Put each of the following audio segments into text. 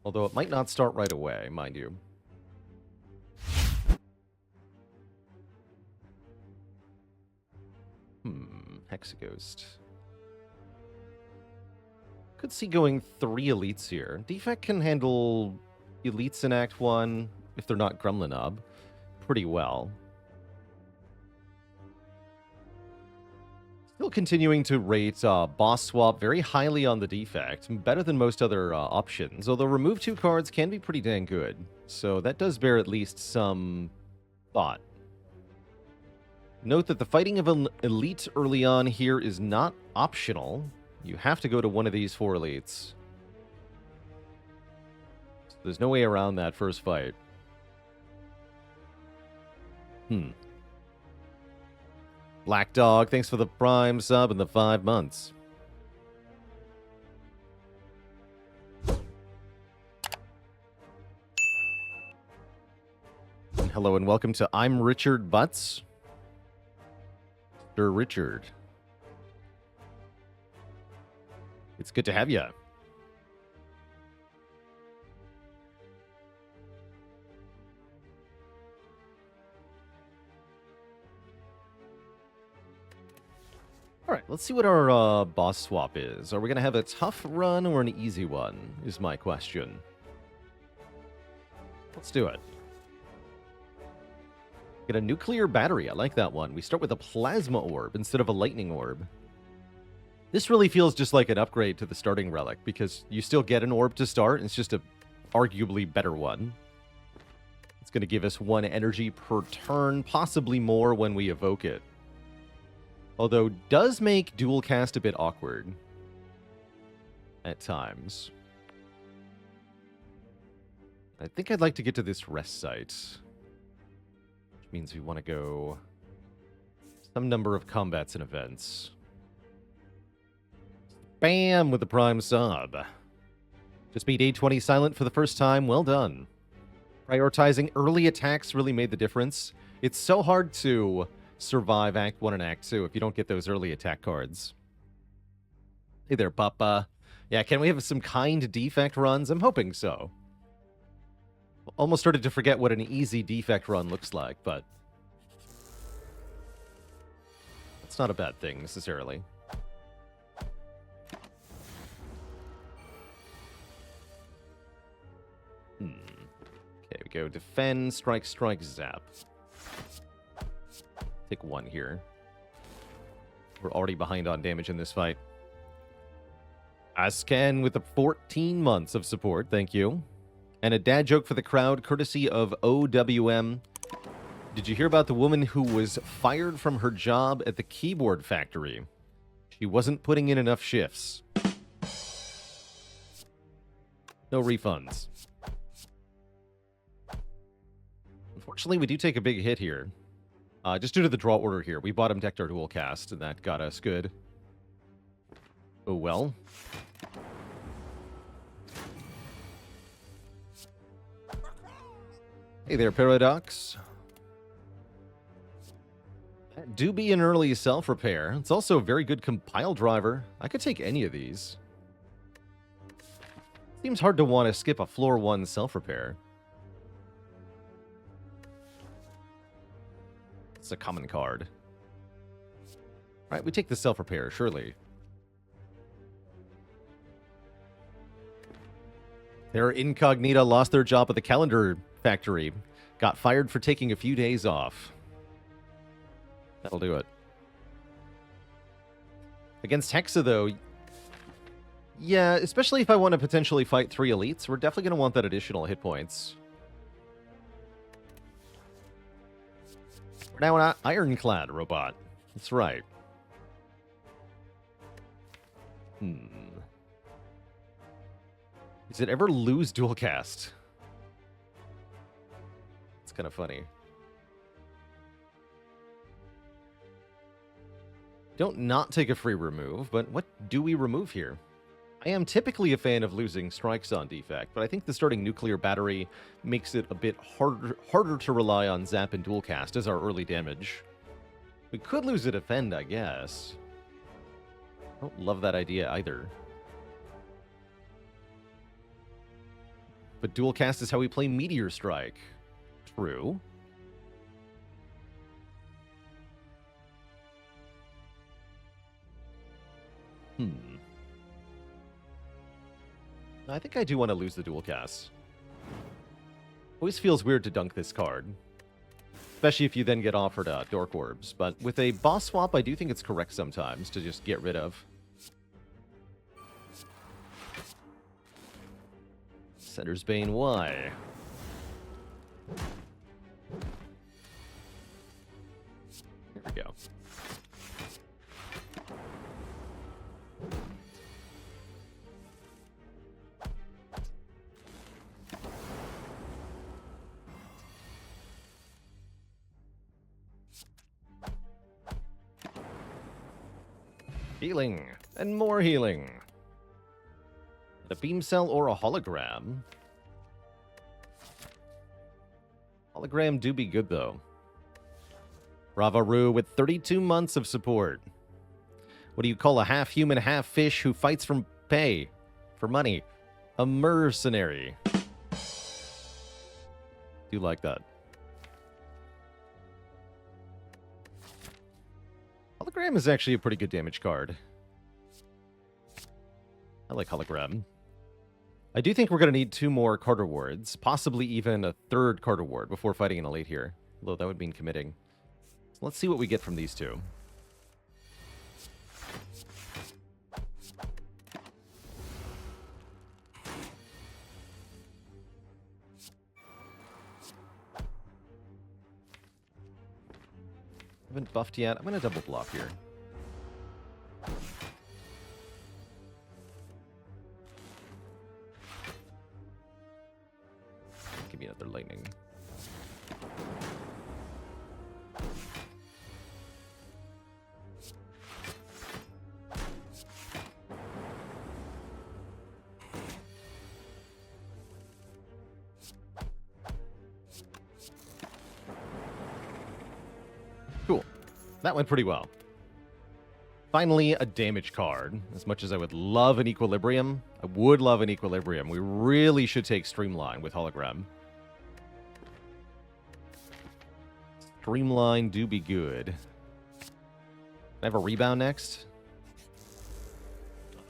Although it might not start right away, mind you. Hexaghost. Could see going 3 elites here. Defect can handle elites in Act 1, if they're not Gremlinob, pretty well. Still continuing to rate Boss Swap very highly on the Defect, better than most other options, although remove 2 cards can be pretty dang good, so that does bear at least some thought. Note that the fighting of an elite early on here is not optional. You have to go to one of these 4 elites. So there's no way around that first fight. Black Dog, thanks for the Prime sub and the 5 months. And hello and welcome to I'm Richard Butts. Sir Richard. It's good to have you. All right, let's see what our boss swap is. Are we going to have a tough run or an easy one, is my question. Let's do it. Get a nuclear battery. I like that one. We start with a plasma orb instead of a lightning orb. This really feels just like an upgrade to the starting relic because you still get an orb to start. And it's just a arguably better one. It's going to give us 1 energy per turn, possibly more when we evoke it. Although does make dual cast a bit awkward at times. I think I'd like to get to this rest site. Which means we want to go some number of combats and events. Bam! With the Prime sub. Just beat A20 silent for the first time. Well done. Prioritizing early attacks really made the difference. It's so hard to survive Act 1 and Act 2 if you don't get those early attack cards. Hey there, Papa. Yeah, can we have some kind Defect runs? I'm hoping so. Almost started to forget what an easy Defect run looks like, but it's not a bad thing, necessarily. Okay, we go defend, strike, strike, zap. Take 1 here. We're already behind on damage in this fight. Ascan with the 14 months of support, thank you. And a dad joke for the crowd, courtesy of OWM. Did you hear about the woman who was fired from her job at the keyboard factory? She wasn't putting in enough shifts. No refunds. Unfortunately, we do take a big hit here. Just due to the draw order here. We bottom decked our dual cast, and that got us good. Oh well. Hey there, Paradox. That do be an early self-repair. It's also a very good compile driver. I could take any of these. Seems hard to want to skip a floor 1 self-repair. It's a common card. Alright, we take the self-repair, surely. Their incognita lost their job at the calendar factory. Got fired for taking a few days off. That'll do it. Against Hexa, though, yeah, especially if I want to potentially fight 3 elites, we're definitely going to want that additional hit points. We're now an ironclad robot. That's right. Does it ever lose dual cast? It's kind of funny. Don't not take a free remove, but what do we remove here? I am typically a fan of losing strikes on Defect, but I think the starting nuclear battery makes it a bit harder to rely on zap and dual cast as our early damage. We could lose a defend, I guess. I don't love that idea either. But dual cast is how we play Meteor Strike. True. I think I do want to lose the dual cast. Always feels weird to dunk this card. Especially if you then get offered Dork Orbs. But with a boss swap, I do think it's correct sometimes to just get rid of. Setter's Bane, why? Here we go. Healing, and more healing. A beam cell or a hologram? Hologram do be good, though. Ravaru with 32 months of support. What do you call a half-human, half-fish who fights for pay? For money. A mercenary. Do like that. Hologram is actually a pretty good damage card. I like Hologram. I do think we're going to need 2 more card rewards, possibly even a 3rd card reward before fighting an elite here. Although that would mean committing. So let's see what we get from these 2. Haven't buffed yet. I'm going to double block here. Give me another lightning. Cool. That went pretty well. Finally, a damage card. As much as I would love an Equilibrium, I would love an Equilibrium. We really should take Streamline with Hologram. Streamline do be good. I have a rebound next.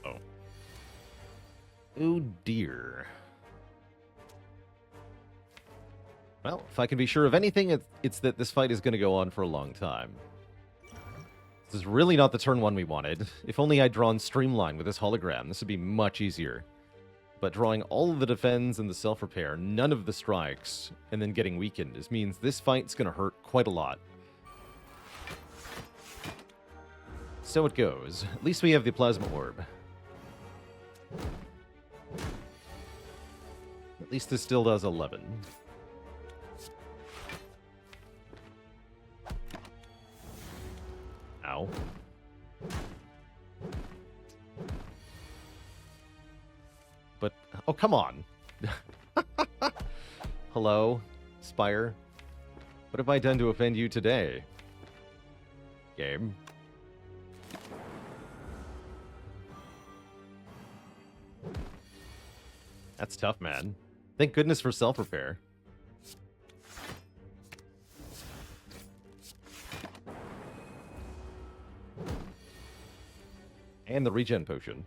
Uh-oh. Oh dear. Well, if I can be sure of anything, it's that this fight is going to go on for a long time. This is really not the turn 1 we wanted. If only I'd drawn Streamline with this hologram, this would be much easier. But drawing all of the defense and the self-repair, none of the strikes, and then getting weakened, this means this fight's going to hurt quite a lot. So it goes. At least we have the Plasma Orb. At least this still does 11. Ow. But, oh, come on. Hello, Spire. What have I done to offend you today? Game. That's tough, man. Thank goodness for self-repair. And the regen potion.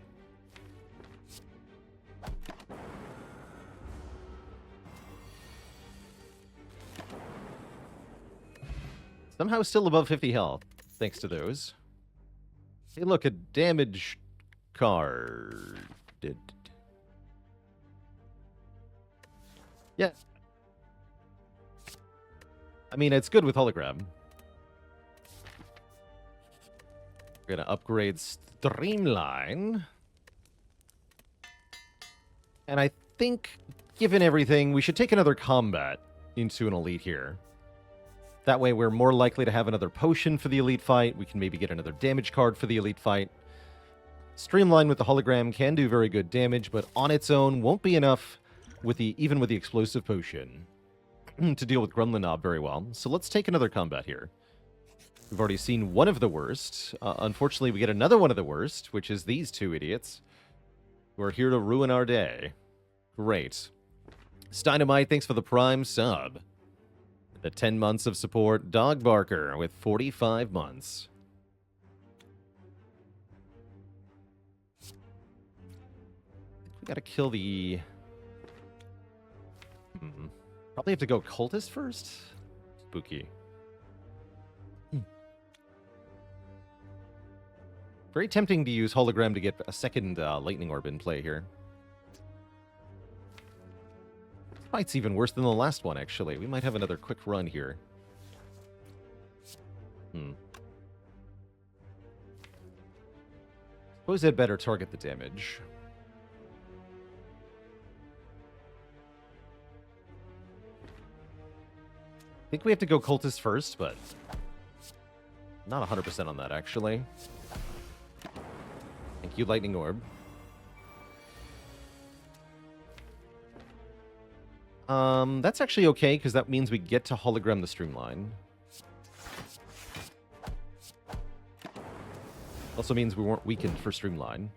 Somehow still above 50 health, thanks to those. Hey, look, a damage card. Yeah. I mean, it's good with hologram. We're gonna upgrade Streamline. And I think, given everything, we should take another combat into an elite here. That way we're more likely to have another potion for the elite fight. We can maybe get another damage card for the elite fight. Streamline with the hologram can do very good damage, but on its own won't be enough with even with the explosive potion to deal with Gremlinob very well. So let's take another combat here. We've already seen one of the worst. Unfortunately, we get another one of the worst, which is these 2 idiots who are here to ruin our day. Great. Steinemite, thanks for the Prime sub. The 10 months of support. Dog Barker with 45 months. We gotta kill the... Probably have to go Cultist first? Spooky. Very tempting to use Hologram to get a second Lightning Orb in play here. This fight's even worse than the last one, actually. We might have another quick run here. Suppose I'd better target the damage. I think we have to go Cultist first, but not 100% on that, actually. Thank you, Lightning Orb. That's actually okay, because that means we get to hologram the streamline. Also means we weren't weakened for streamline.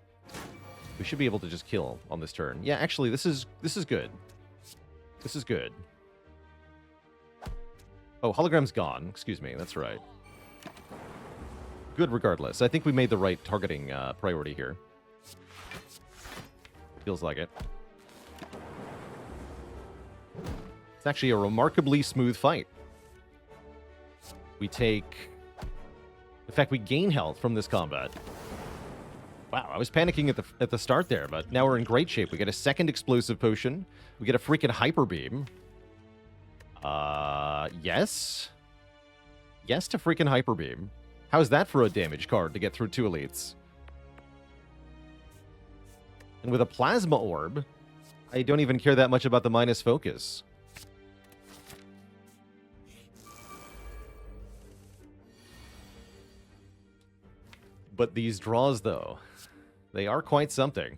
We should be able to just kill on this turn. Yeah, actually, this is good. This is good. Oh, hologram's gone. Excuse me, that's right. Good regardless. I think we made the right targeting priority here. Feels like it. It's actually a remarkably smooth fight. We take... In fact, we gain health from this combat. Wow, I was panicking at the start there, but now we're in great shape. We get a second explosive potion. We get a freaking hyper beam. Yes? Yes to freaking hyper beam. How's that for a damage card to get through 2 elites? And with a plasma orb, I don't even care that much about the minus focus. But these draws, though, they are quite something.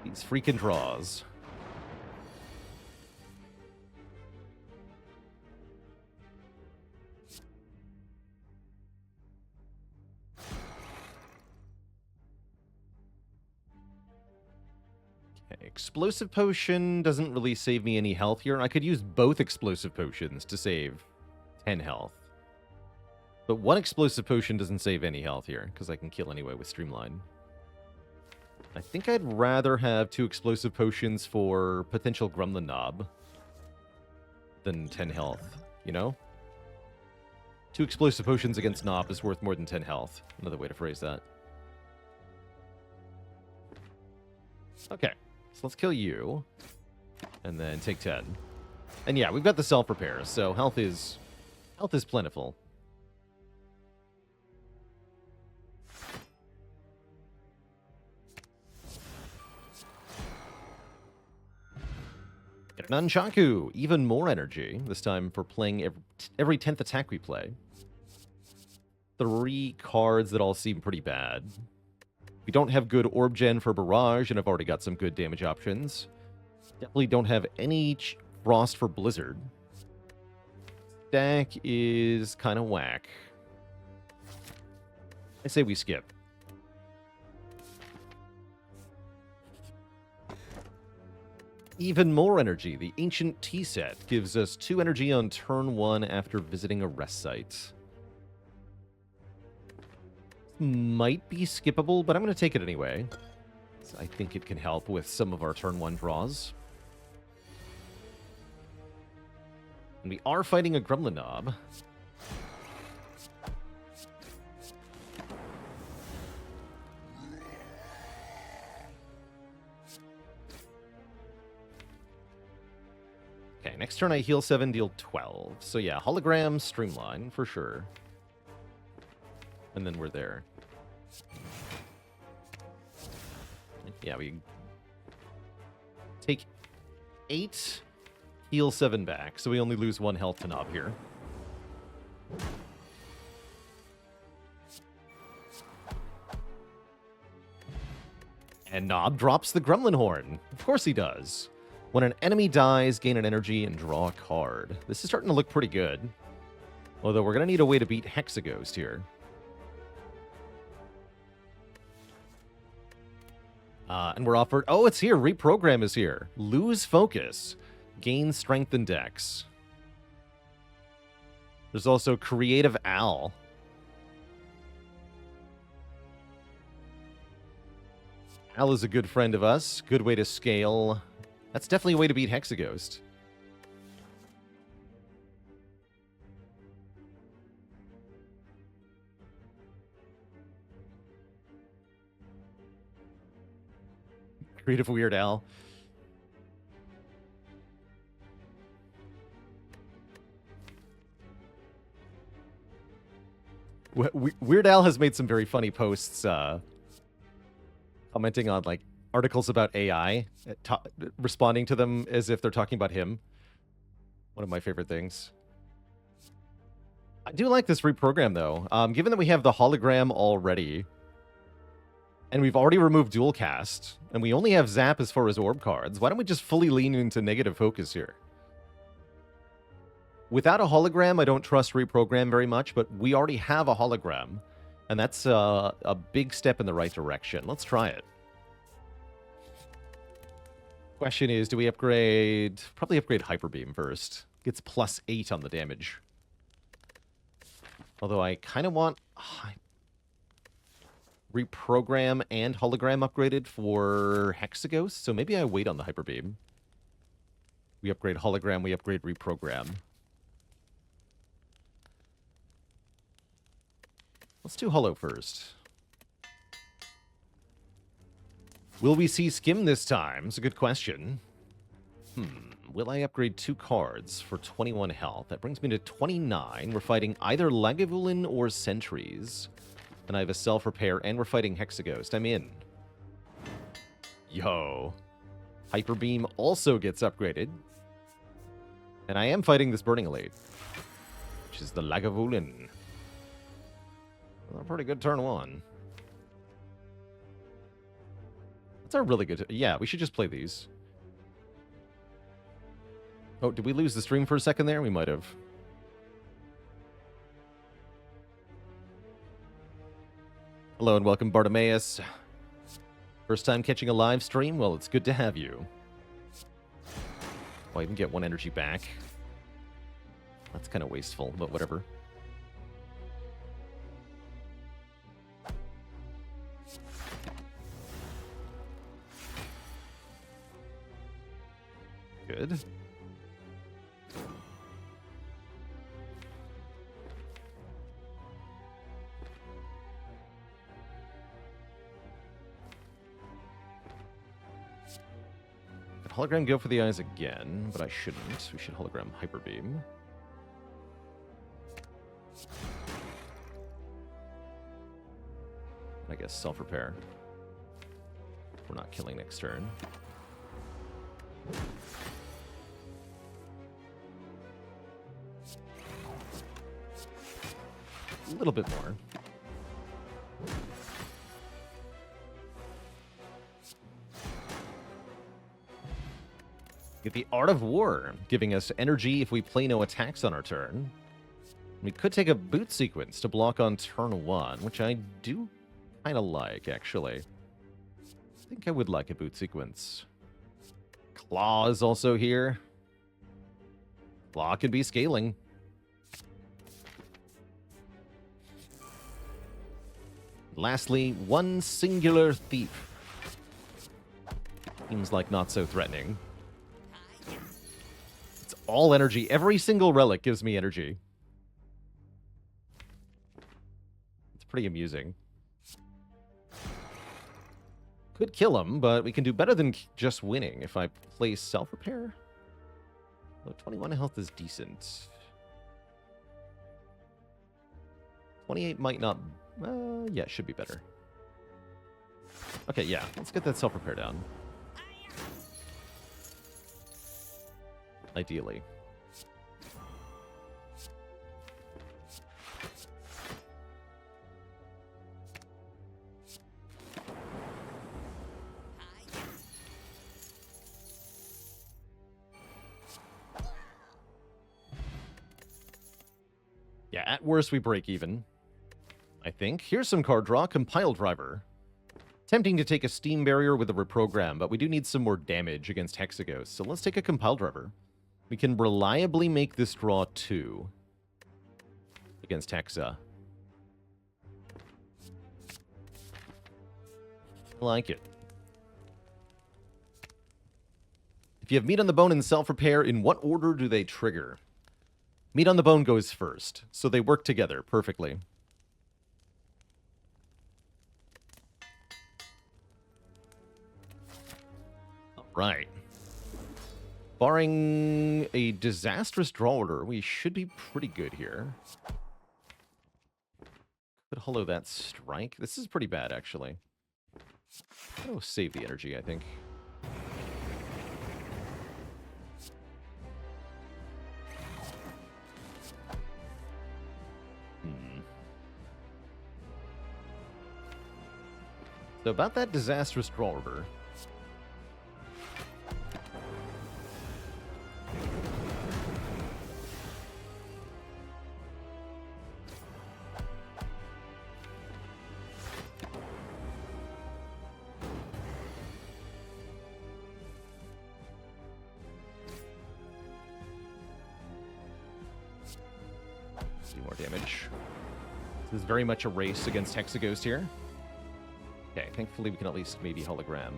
These freaking draws. Explosive Potion doesn't really save me any health here. I could use both Explosive Potions to save 10 health. But one Explosive Potion doesn't save any health here, because I can kill anyway with Streamline. I think I'd rather have 2 Explosive Potions for potential Gremlin Knob than 10 health, you know? 2 Explosive Potions against Knob is worth more than 10 health. Another way to phrase that. Okay. So let's kill you, and then take 10. And yeah, we've got the self-repair, so health is plentiful. Get an Nunchaku, even more energy, this time for playing every 10th attack we play. 3 cards that all seem pretty bad. We don't have good Orb Gen for Barrage, and I've already got some good damage options. Definitely don't have any Frost for Blizzard. Stack is kind of whack. I say we skip. Even more energy. The Ancient Tea Set gives us 2 energy on turn 1 after visiting a rest site. Might be skippable, but I'm going to take it anyway. So I think it can help with some of our turn 1 draws. And we are fighting a Gremlin Knob. Okay, next turn I heal 7, deal 12. So yeah, hologram, streamline, for sure. And then we're there. Yeah, we take 8, heal 7 back, so we only lose 1 health to Knob here. And Knob drops the Gremlin Horn. Of course he does. When an enemy dies, gain an energy and draw a card. This is starting to look pretty good. Although we're going to need a way to beat Hexaghost here. And we're offered... Oh, it's here. Reprogram is here. Lose focus. Gain strength and dex. There's also Creative Al. Al is a good friend of us. Good way to scale. That's definitely a way to beat Hexaghost. Creative Weird Al. Weird Al has made some very funny posts commenting on like articles about AI, responding to them as if they're talking about him. One of my favorite things. I do like this reprogram though. Given that we have the hologram already, and we've already removed dual cast, and we only have zap as far as orb cards, why don't we just fully lean into negative focus here? Without a hologram, I don't trust reprogram very much, but we already have a hologram, and that's a big step in the right direction. Let's try it. Question is, do we upgrade... Probably upgrade Hyper Beam first. Gets +8 on the damage. Although I kind of want... reprogram and hologram upgraded for Hexaghost, so maybe I wait on the Hyper Beam. We upgrade hologram, we upgrade reprogram. Let's do holo first. Will we see skim this time? It's a good question. Will I upgrade 2 cards for 21 health? That brings me to 29. We're fighting either Lagavulin or Sentries. And I have a self-repair, and we're fighting Hexaghost. I'm in. Yo. Hyper Beam also gets upgraded. And I am fighting this Burning Elite, which is the Lagavulin. Well, a pretty good turn 1. That's a really good... Yeah, we should just play these. Oh, did we lose the stream for a second there? We might have. Hello and welcome, Bartimaeus. First time catching a live stream? Well, it's good to have you. Oh, I even get 1 energy back. That's kind of wasteful, but whatever. Good. Could hologram go for the eyes again, but I shouldn't. We should hologram Hyper Beam. I guess self-repair. We're not killing next turn. A little bit more. Get the Art of War, giving us energy if we play no attacks on our turn. We could take a boot sequence to block on turn 1, which I do kind of like, actually. I think I would like a boot sequence. Claw is also here. Claw could be scaling. Lastly, one singular thief. Seems like not so threatening. It's all energy. Every single relic gives me energy. It's pretty amusing. Could kill him, but we can do better than just winning if I play self-repair. Well, 21 health is decent. 28 might not... yeah, it should be better. Okay, yeah. Let's get that self-repair down. Ideally. Yeah, at worst we break even. I think. Here's some card draw. Compile Driver. Tempting to take a Steam Barrier with a Reprogram, but we do need some more damage against Hexaghost, so let's take a Compile Driver. We can reliably make this draw 2 against Hexa. I like it. If you have Meat on the Bone and Self-Repair, in what order do they trigger? Meat on the Bone goes first, so they work together perfectly. Right. Barring a disastrous draw order, we should be pretty good here. Could hollow that strike. This is pretty bad, actually. Oh, save the energy, I think. So about that disastrous draw order. Do more damage. This is very much a race against Hexaghost here. Okay, thankfully we can at least maybe hologram.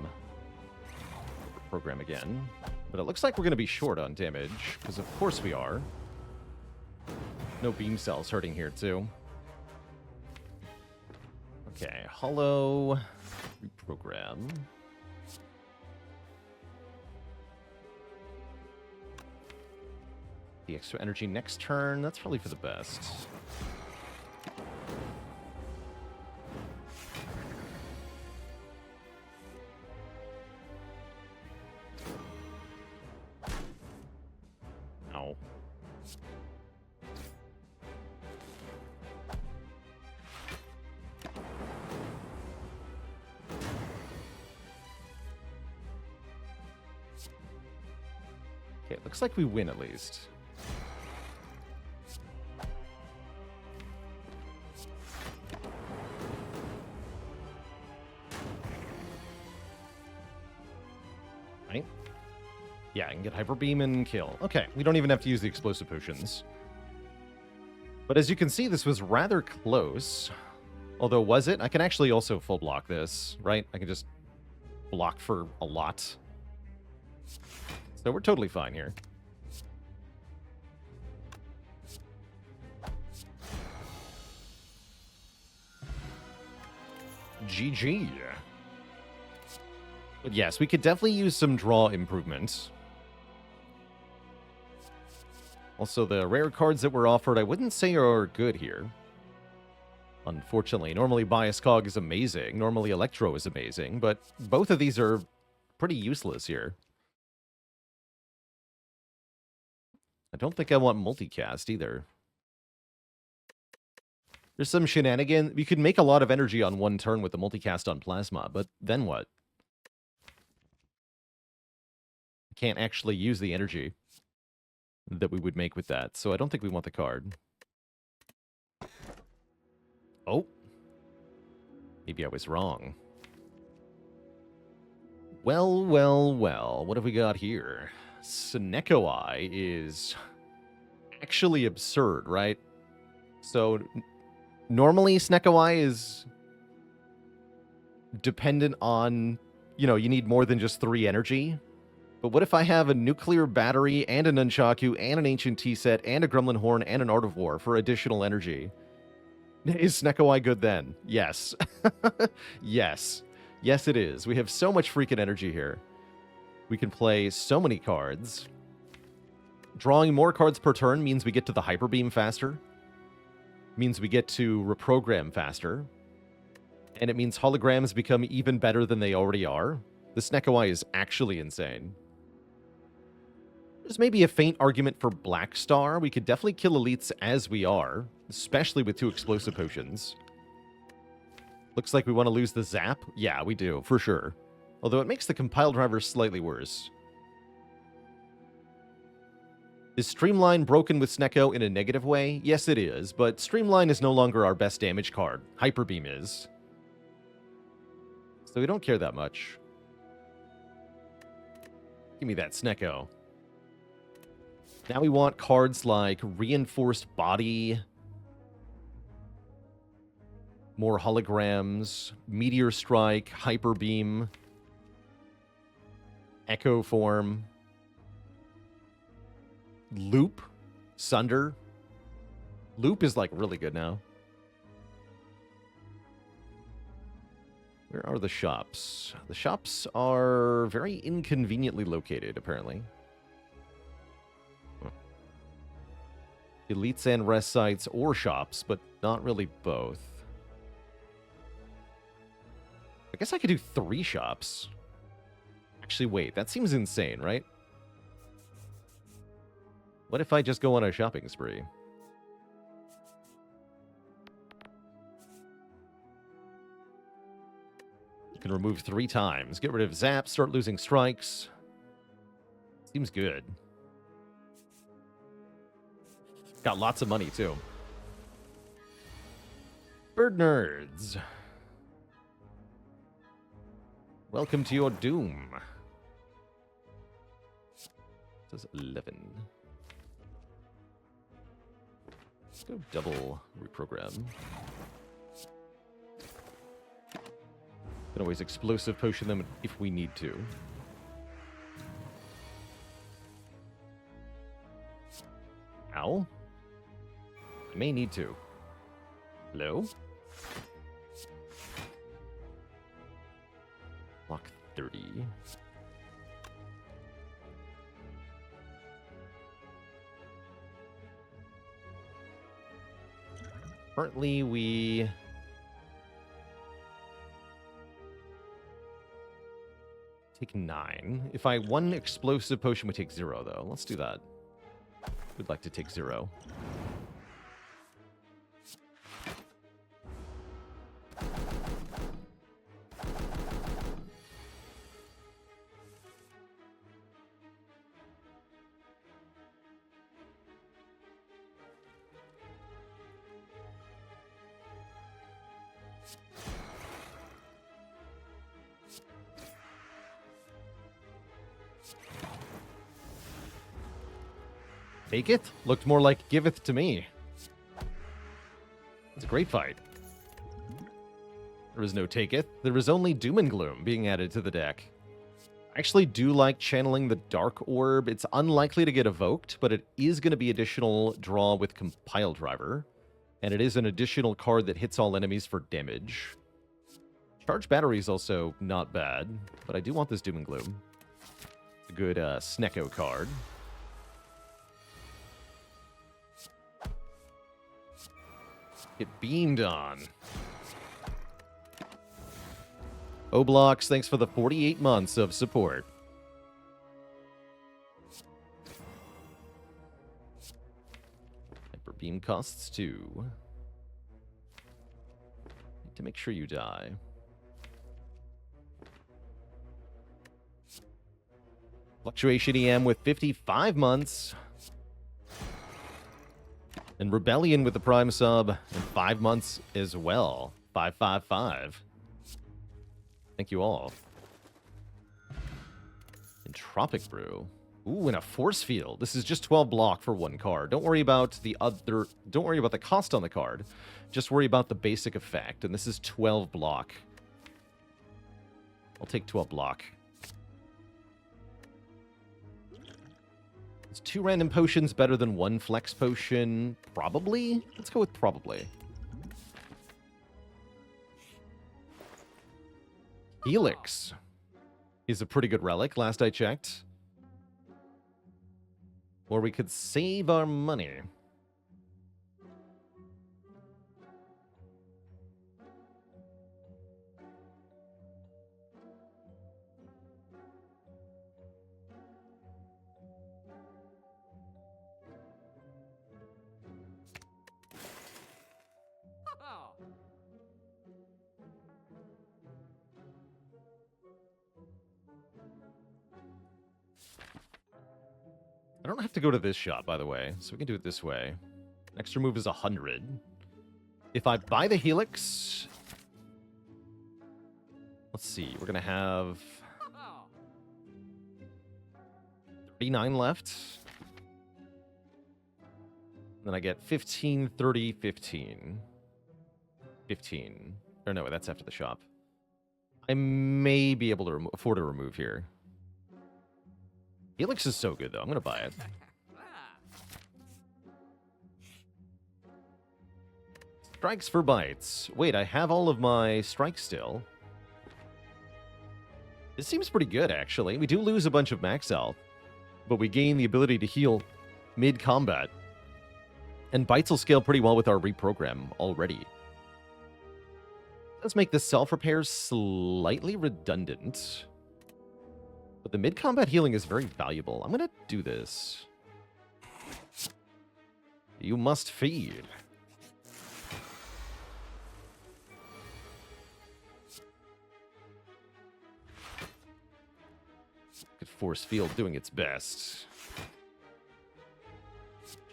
Program again. But it looks like we're going to be short on damage, because of course we are. No beam cells hurting here, too. Okay, hollow. Reprogram. The extra energy next turn, that's probably for the best. Ow. Okay, it looks like we win at least. Right? Yeah, I can get Hyper Beam and kill. Okay, we don't even have to use the explosive potions. But as you can see, this was rather close. Although, was it? I can actually also full block this, right? I can just block for a lot. So we're totally fine here. GG. But yes, we could definitely use some draw improvements. Also, the rare cards that were offered, I wouldn't say are good here. Unfortunately, normally Bias Cog is amazing. Normally Electro is amazing, but both of these are pretty useless here. I don't think I want multicast either. There's some shenanigan. You could make a lot of energy on one turn with the multicast on Plasma, but then what? Can't actually use the energy that we would make with that, so I don't think we want the card. Oh. Maybe I was wrong. Well, well, well. What have we got here? Sneko-Eye is actually absurd, right? So, normally Sneko-Eye is dependent on, you know, you need more than just 3 energy. But what if I have a nuclear battery and a Nunchaku and an ancient tea set and a Gremlin Horn and an Art of War for additional energy? Is Sneko-Eye good then? Yes. Yes. Yes, it is. We have so much freaking energy here. We can play so many cards. Drawing more cards per turn means we get to the Hyper Beam faster. Means we get to reprogram faster. And it means holograms become even better than they already are. The Sneko-Eye is actually insane. There's maybe a faint argument for Black Star. We could definitely kill elites as we are, especially with 2 explosive potions. Looks like we want to lose the Zap. Yeah, we do, for sure. Although it makes the Compile Driver slightly worse. Is Streamline broken with Sneko in a negative way? Yes, it is, but Streamline is no longer our best damage card. Hyper Beam is. So we don't care that much. Give me that Snecko. Now we want cards like Reinforced Body, more holograms, Meteor Strike, Hyper Beam, Echo Form, Loop, Sunder. Loop is like really good now. Where are the shops? The shops are very inconveniently located, apparently. Elites and rest sites or shops, but not really both. I guess I could do 3 shops. Actually, wait, that seems insane, right? What if I just go on a shopping spree? You can remove 3 times. Get rid of zap, start losing strikes. Seems good. Got lots of money, too. Bird nerds. Welcome to your doom. It says 11. Let's go double reprogram. Can always explosive potion them if we need to. Ow. I may need to. Hello? Block 30. Currently, we... take 9. If I one explosive potion, we take 0, though. Let's do that. We'd like to take 0. Taketh? Looked more like giveth to me. It's a great fight. There is no taketh. There is only Doom and Gloom being added to the deck. I actually do like channeling the Dark Orb. It's unlikely to get evoked, but it is going to be additional draw with Compile Driver. And it is an additional card that hits all enemies for damage. Charge Battery is also not bad, but I do want this Doom and Gloom. It's a good Snecko card. Get beamed on. Oblox, thanks for the 48 months of support. Hyper Beam costs 2. Need to make sure you die. Fluctuation EM with 55 months. And Rebellion with the Prime sub and 5 months as well. 555. Thank you all. Entropic Brew. Ooh, and a Force Field. This is just 12 block for 1 card. Don't worry about the other. Don't worry about the cost on the card. Just worry about the basic effect. And this is 12 block. I'll take 12 block. Is 2 random potions better than 1 flex potion? Probably? Let's go with probably. Helix is a pretty good relic, last I checked. Or we could save our money. I don't have to go to this shop, by the way, so we can do it this way. Extra move is 100. If I buy the Helix, Let's see. We're going to have 39 left. Then I get 15, 30, 15. 15. Or no, that's after the shop. I may be able to afford a remove here. Helix is so good, though. I'm going to buy it. Strikes for bites. Wait, I have all of my strikes still. This seems pretty good, actually. We do lose a bunch of max health, but we gain the ability to heal mid-combat. And bites will scale pretty well with our reprogram already. Let's make the self-repair slightly redundant. But the mid-combat healing is very valuable. I'm going to do this. You must feed. Good force field doing its best.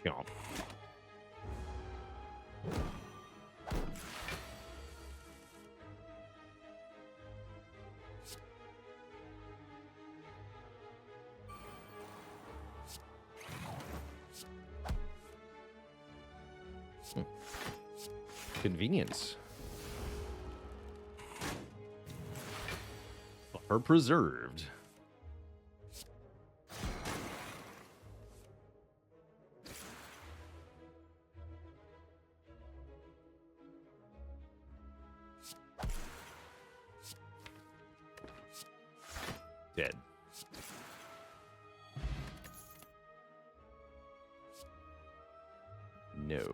Chomp. Convenience. Buffer preserved. Dead. No.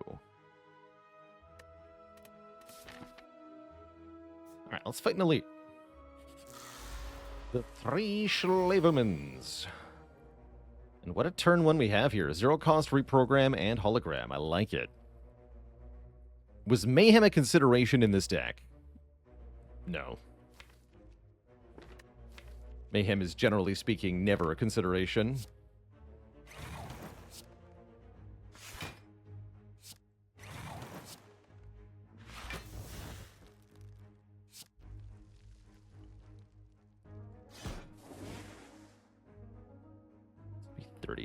Alright, let's fight an elite. The three Schlevermans. And what a turn one we have here. Zero cost reprogram and hologram. I like it. Was Mayhem a consideration in this deck? No. Mayhem is, generally speaking, never a consideration.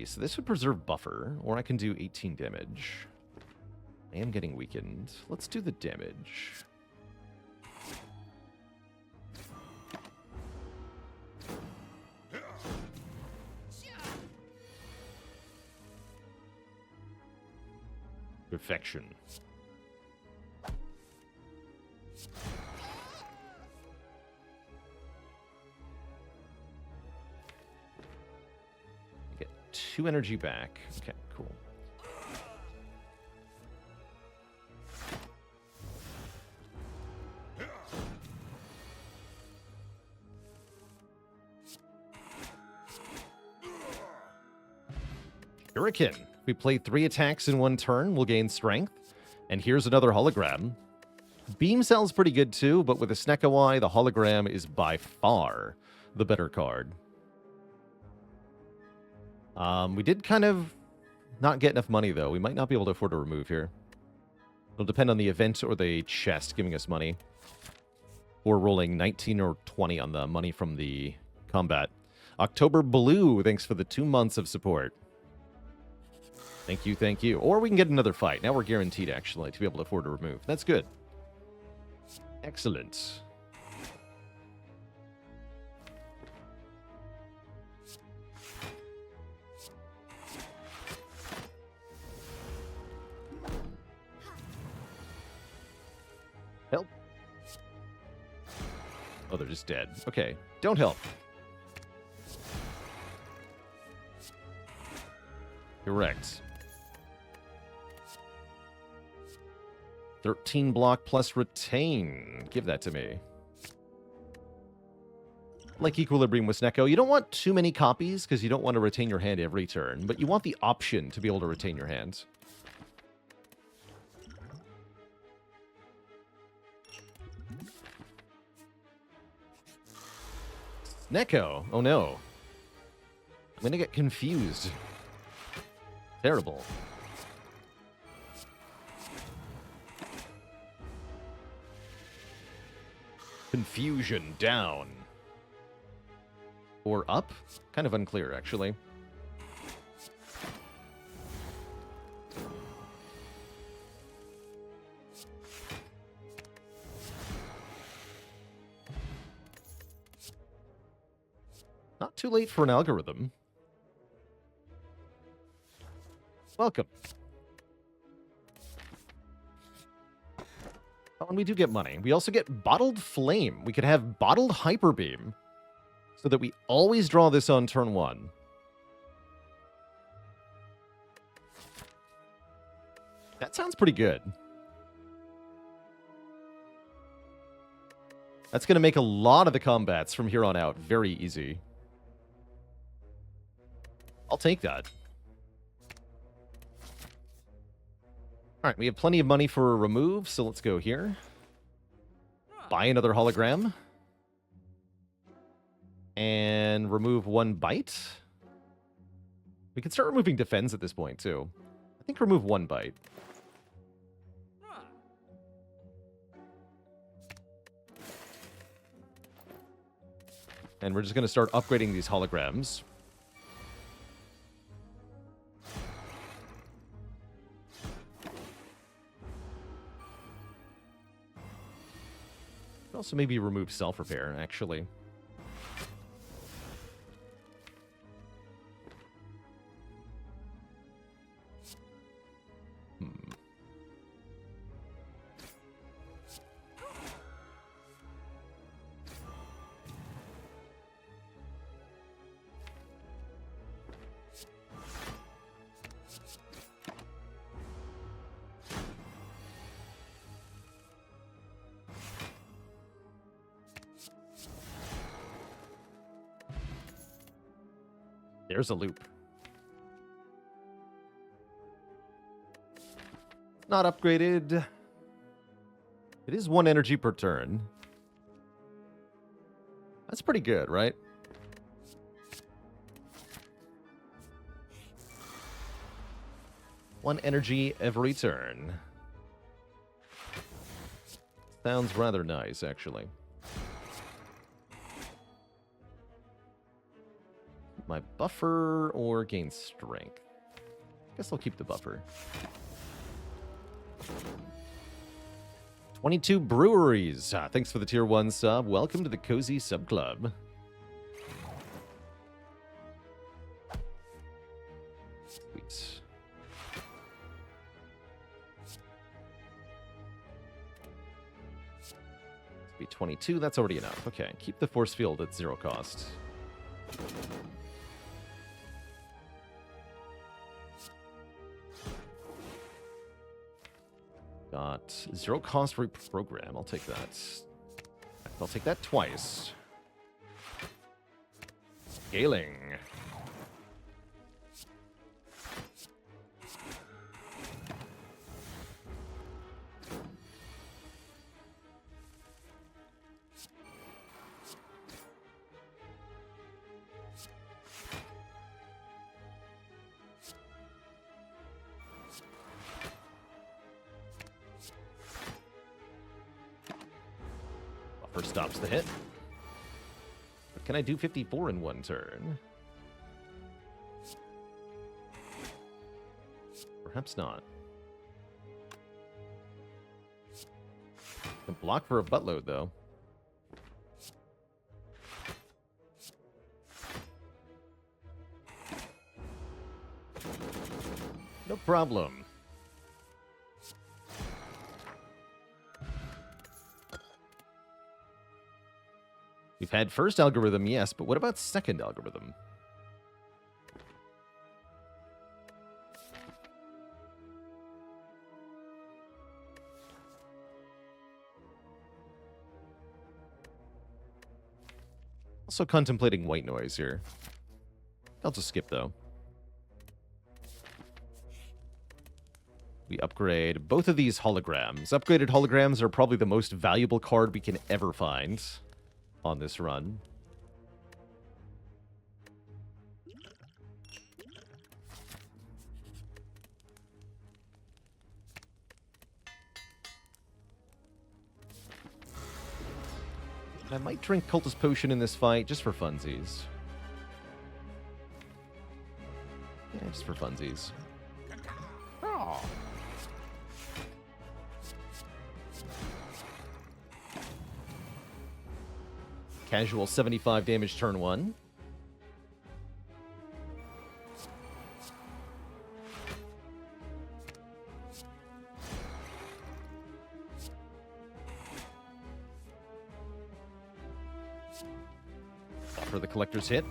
So this would preserve buffer, or I can do 18 damage. I am getting weakened. Let's do the damage. Perfection. Get 2 energy back. Okay, cool. Hurricane. If we play 3 attacks in 1 turn, we'll gain strength. And here's another hologram. Beam Cell's pretty good too, but with a Snekawai, the hologram is by far the better card. We did kind of not get enough money, though. We might not be able to afford a remove here. It'll depend on the event or the chest giving us money. Or rolling 19 or 20 on the money from the combat. October Blue, thanks for the 2 months of support. Thank you, thank you. Or we can get another fight. Now we're guaranteed, actually, to be able to afford a remove. That's good. Excellent. Help. Oh, they're just dead. Okay, don't help. Correct. 13 block plus retain. Give that to me. Like Equilibrium with Snecko, you don't want too many copies because you don't want to retain your hand every turn, but you want the option to be able to retain your hand. Snecko. Oh no. I'm gonna get confused. Terrible. Confusion down. Or up? Kind of unclear, actually. Not too late for an algorithm. Welcome. Oh, and we do get money. We also get Bottled Flame. We could have Bottled Hyper Beam, so that we always draw this on turn 1. That sounds pretty good. That's going to make a lot of the combats from here on out very easy. I'll take that. Alright, we have plenty of money for a remove, so let's go here. Buy another hologram. And remove 1 bite. We can start removing defense at this point, too. I think remove 1 bite. And we're just going to start upgrading these holograms. Also maybe remove self-repair, actually. There's a loop. Not upgraded. It is 1 energy per turn. That's pretty good, right? One energy every turn. Sounds rather nice, actually. My buffer or gain strength? Guess I'll keep the buffer. 22 breweries. Thanks for the tier 1 sub. Welcome to the Cozy Sub Club. Sweet. Be 22. That's already enough. Okay, keep the force field at 0 cost. Got 0 cost reprogram. I'll take that. I'll take that twice. Scaling. Buffer stops the hit. But can I do 54 in 1 turn? Perhaps not. Can block for a buttload, though. No problem. We've had first algorithm, yes, but what about second algorithm? Also contemplating white noise here. I'll just skip, though. We upgrade both of these holograms. Upgraded holograms are probably the most valuable card we can ever find on this run. I might drink Cultist Potion in this fight, just for funsies. Yeah, just for funsies. Oh. Casual 75 damage turn 1. For the collector's hit.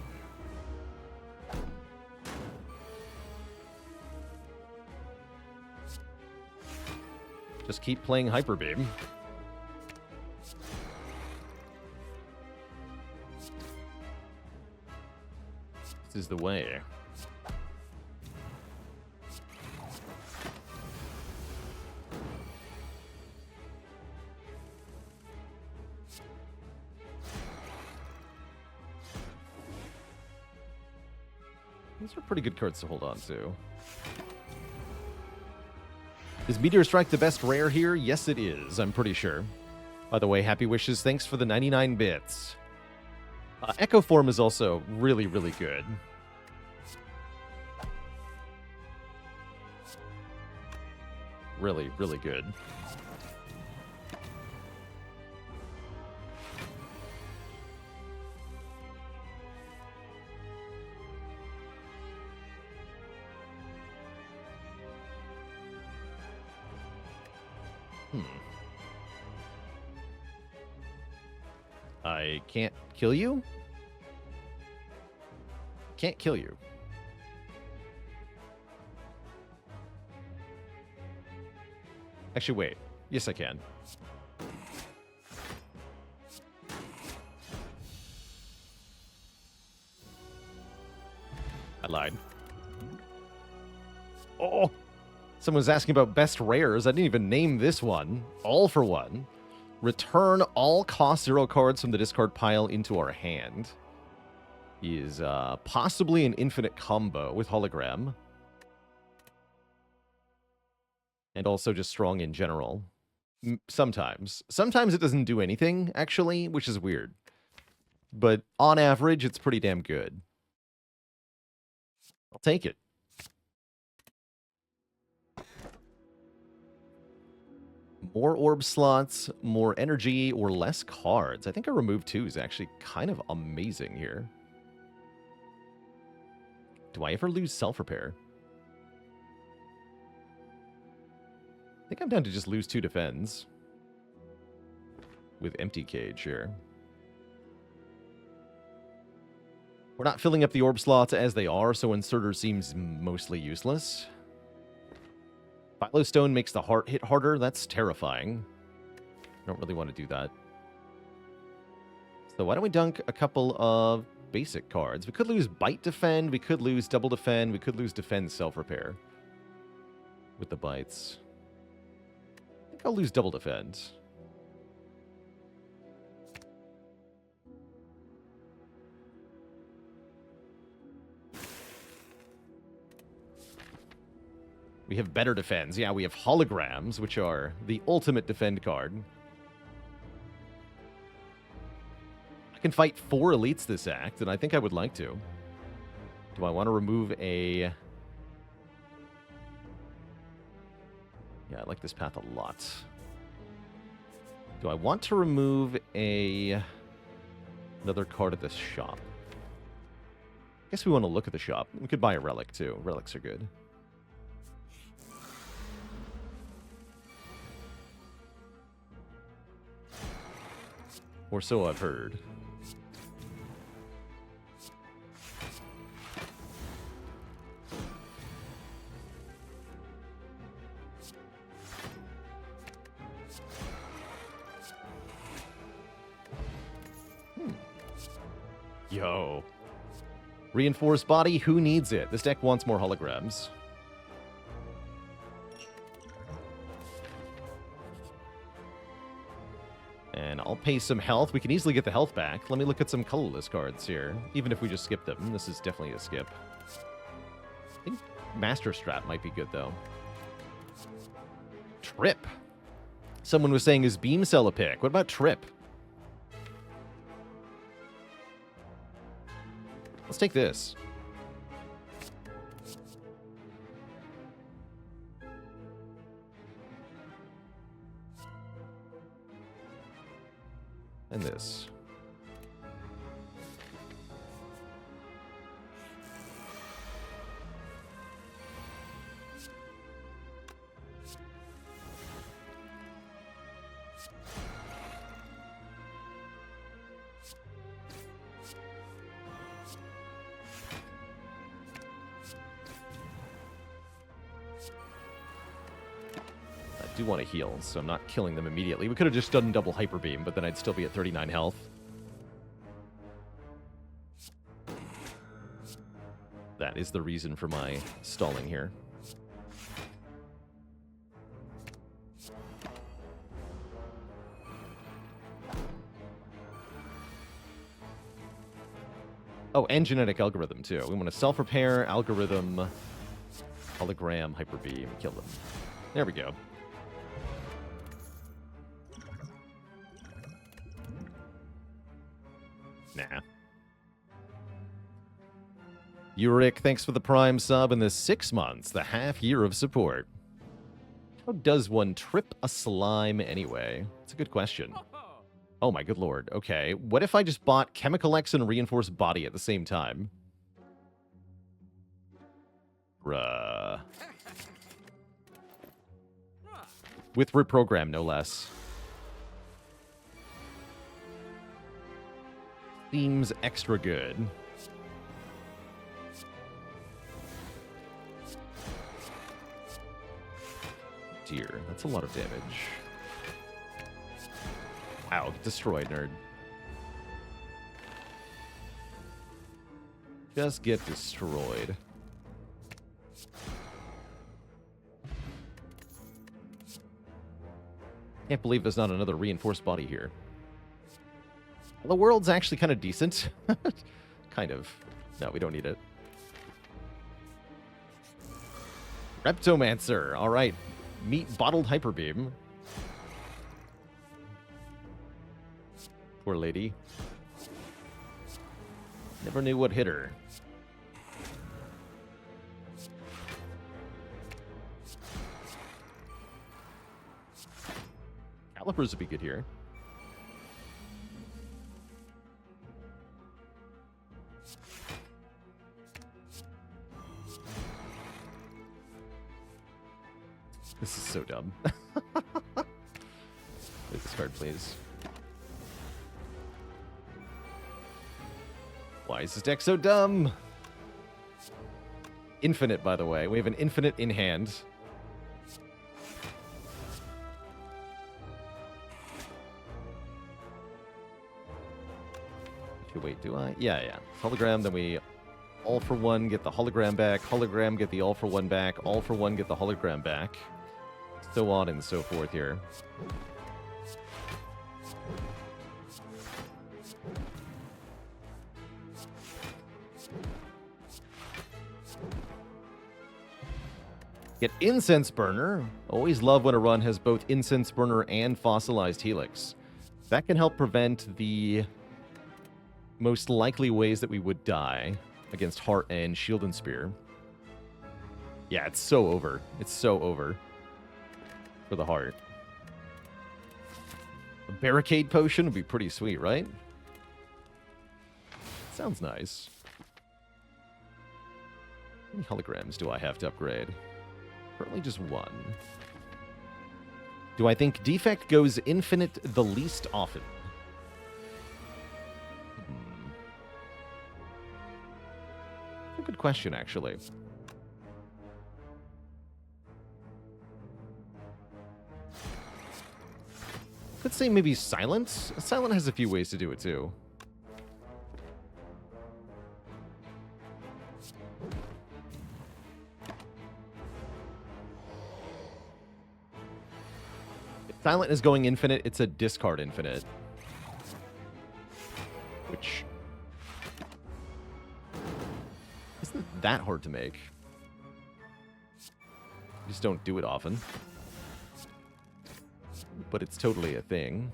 Just keep playing Hyper Beam. This is the way. These are pretty good cards to hold on to. Is Meteor Strike the best rare here? Yes, it is. I'm pretty sure. By the way, happy wishes. Thanks for the 99 bits. Echo Form is also really, really good. Really, really good. I can't kill you? Can't kill you. Actually, wait. Yes, I can. I lied. Oh! Someone was asking about best rares. I didn't even name this one. All for one. Return all cost 0 cards from the discard pile into our hand. Is possibly an infinite combo with hologram. And also just strong in general. Sometimes. Sometimes it doesn't do anything, actually, which is weird. But on average, it's pretty damn good. I'll take it. More orb slots, more energy, or less cards. I think a remove 2 is actually kind of amazing here. Do I ever lose self-repair? I think I'm down to just lose 2 defends. With empty cage here. We're not filling up the orb slots as they are, so Inserter seems mostly useless. Phylostone makes the heart hit harder. That's terrifying. I don't really want to do that. So why don't we dunk a couple of basic cards? We could lose Bite Defend. We could lose Double Defend. We could lose Defend Self-Repair. With the bites. I think I'll lose Double Defend. We have better defends. Yeah, we have holograms, which are the ultimate defend card. I can fight 4 elites this act, and I think I would like to. Do I want to remove a... Yeah, I like this path a lot. Do I want to remove another card at this shop? I guess we want to look at the shop. We could buy a relic, too. Relics are good. Or so I've heard. Yo. Reinforced body, who needs it? This deck wants more holograms. And I'll pay some health. We can easily get the health back. Let me look at some colorless cards here. Even if we just skip them. This is definitely a skip. I think Master Strap might be good, though. Trip. Someone was saying, is Beam Cell a pick? What about Trip? Let's take this. And this. I do want to heal, so I'm not killing them immediately. We could have just done double Hyper Beam, but then I'd still be at 39 health. That is the reason for my stalling here. Oh, and genetic algorithm, too. We want to self-repair, algorithm, hologram, Hyper Beam, kill them. There we go. Nah. Uric, thanks for the Prime sub and the 6 months, the half year of support. How does one trip a slime anyway? It's a good question. Oh my good lord. Okay, what if I just bought Chemical X and Reinforced Body at the same time? Bruh. With reprogram, no less. Seems extra good. Dear, that's a lot of damage. Ow, get destroyed, nerd. Just get destroyed. Can't believe there's not another reinforced body here. The world's actually kind of decent. Kind of. No, we don't need it. Reptomancer. All right. Meet Bottled Hyper Beam. Poor lady. Never knew what hit her. Calipers would be good here. This is so dumb. Play this card, please. Why is this deck so dumb? Infinite, by the way. We have an infinite in hand. Okay, wait, do I? Yeah. Hologram, then we all for one get the hologram back. Hologram, get the all for one back. All for one, get the hologram back. So on and so forth here. Get Incense Burner. Always love when a run has both Incense Burner and Fossilized Helix. That can help prevent the most likely ways that we would die against Heart and Shield and Spear. Yeah, it's so over. It's so over for the Heart. A Barricade Potion would be pretty sweet, right? Sounds nice. How many holograms do I have to upgrade? Currently just one. Do I think Defect goes infinite the least often? A good question, actually. Could say maybe Silence. Silent has a few ways to do it, too. If Silent is going infinite, it's a discard infinite. Which isn't that hard to make. You just don't do it often. But it's totally a thing.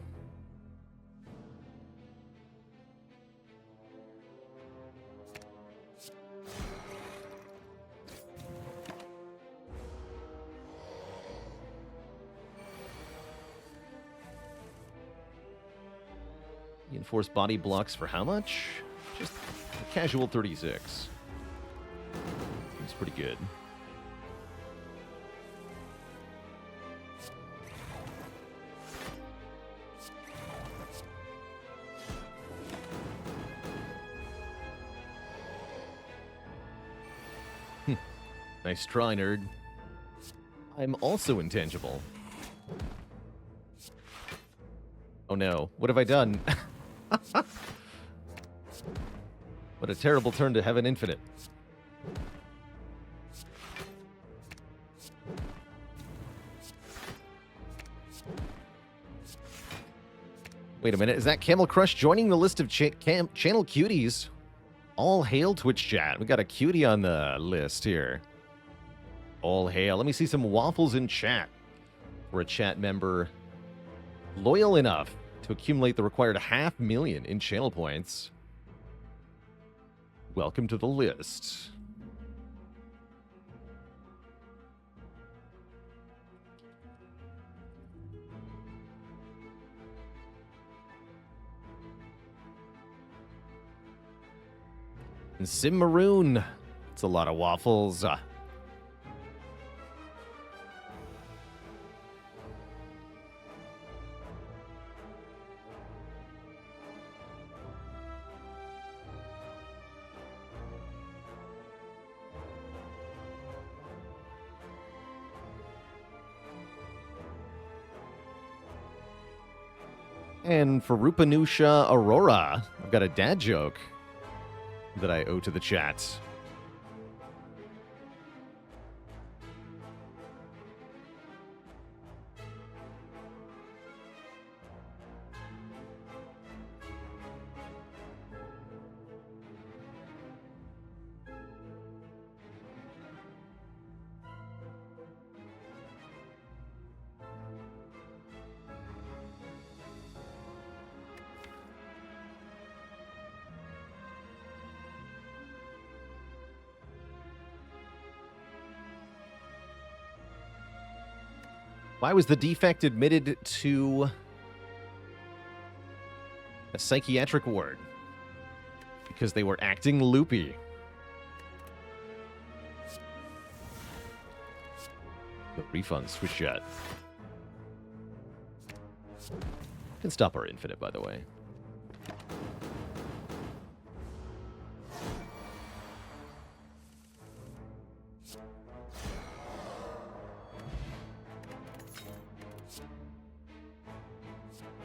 Reinforced body blocks for how much? Just a casual 36. Seems pretty good. Nice try, nerd. I'm also intangible. Oh no, what have I done? What a terrible turn to Heaven Infinite. Wait a minute, is that Camel Crush joining the list of channel cuties? All hail Twitch chat. We got a cutie on the list here. All hail. Let me see some waffles in chat for a chat member loyal enough to accumulate the required 500,000 in channel points. Welcome to the list. And Sim Maroon. It's a lot of waffles. And for Rupanusha Aurora, I've got a dad joke that I owe to the chat. Why was the defect admitted to a psychiatric ward? Because they were acting loopy. The refund switch shot. Can stop our infinite, by the way.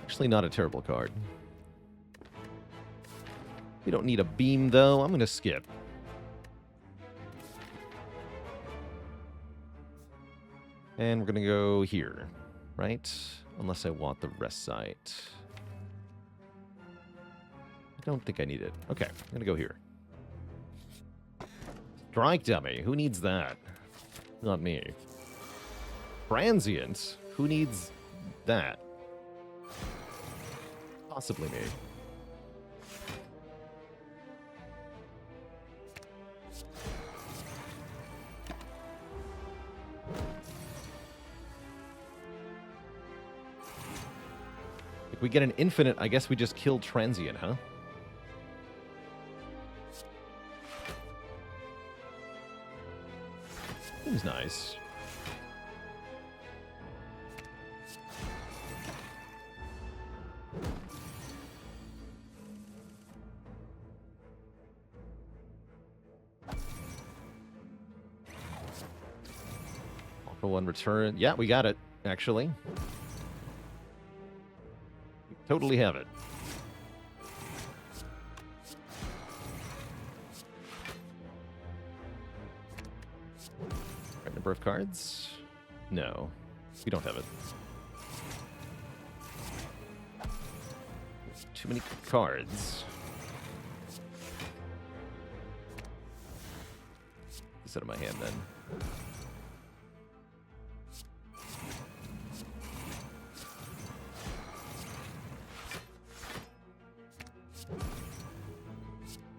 Actually, not a terrible card. We don't need a beam, though. I'm going to skip. And we're going to go here, right? Unless I want the rest site. I don't think I need it. Okay, I'm going to go here. Strike Dummy. Who needs that? Not me. Transient. Who needs that? Possibly me. If we get an infinite, I guess we just kill Transient, huh? Seems nice. For one return. Yeah, we got it, actually. We totally have it. Right number of cards? No, we don't have it. Too many cards. This out of my hand, then.